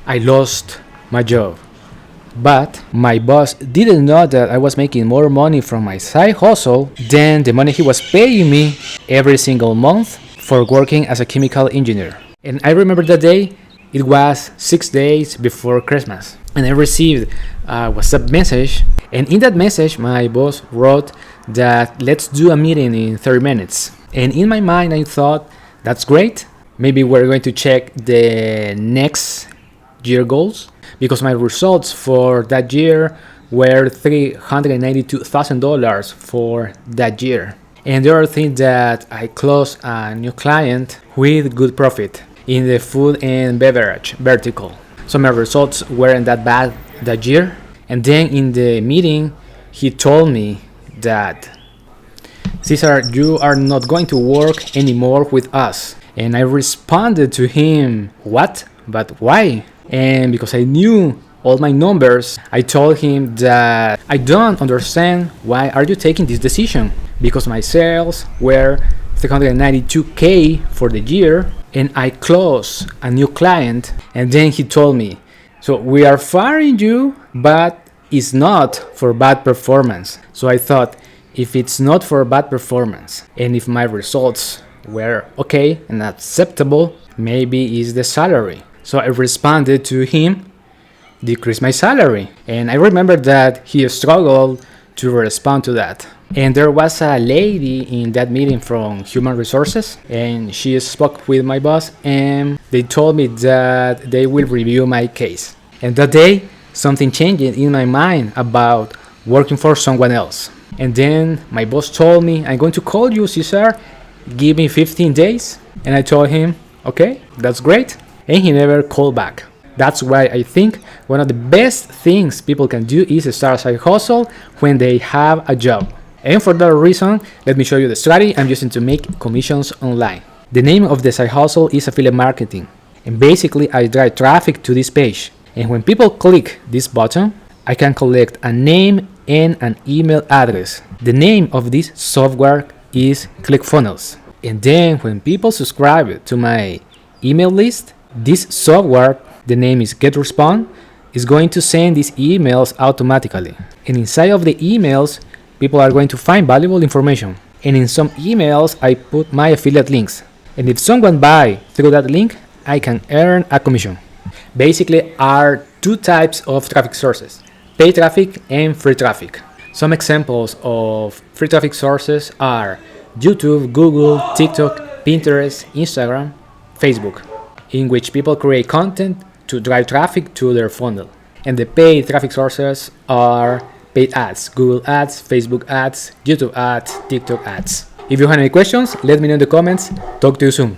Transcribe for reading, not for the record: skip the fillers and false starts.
I lost my job. But my boss didn't know that I was making more money from my side hustle than the money he was paying me every single month for working as a chemical engineer. And I remember that day, it was 6 days before Christmas. And I received a WhatsApp message. And in that message, my boss wrote that let's do a meeting in 30 minutes. And in my mind, I thought, that's great. Maybe we're going to check the next year goals, because my results for that year were $392,000 for that year. And the other thing that I closed a new client with good profit in the food and beverage vertical. So my results weren't that bad that year. And then in the meeting, he told me that, Cesar, you are not going to work anymore with us. And I responded to him, what? But why? And because I knew all my numbers, I told him that I don't understand why are you taking this decision, because my sales were 392K for the year and I closed a new client. And then he told me, so we are firing you, but it's not for bad performance. So I thought, if it's not for bad performance and if my results were okay and acceptable, maybe it's the salary. So I responded to him, decrease my salary. And I remember that he struggled to respond to that. And there was a lady in that meeting from Human Resources, and she spoke with my boss, and they told me that they will review my case. And that day, something changed in my mind about working for someone else. And then my boss told me, I'm going to call you, Cesar, give me 15 days. And I told him, okay, that's great. And he never called back. That's why I think one of the best things people can do is start a side hustle when they have a job. And for that reason, let me show you the strategy I'm using to make commissions online. The name of the side hustle is affiliate marketing. And basically, I drive traffic to this page. And when people click this button, I can collect a name and an email address. The name of this software is Clickfunnels. And then when people subscribe to my email list, this software, the name is Getresponse, is going to send these emails automatically. And inside of the emails, people are going to find valuable information. And in some emails, I put my affiliate links. And if someone buys through that link, I can earn a commission. Basically, are two types of traffic sources, paid traffic and free traffic. Some examples of free traffic sources are YouTube, Google, TikTok, Pinterest, Instagram, Facebook, in which people create content to drive traffic to their funnel. And the paid traffic sources are paid ads, Google ads, Facebook ads, YouTube ads, TikTok ads. If you have any questions, let me know in the comments. Talk to you soon.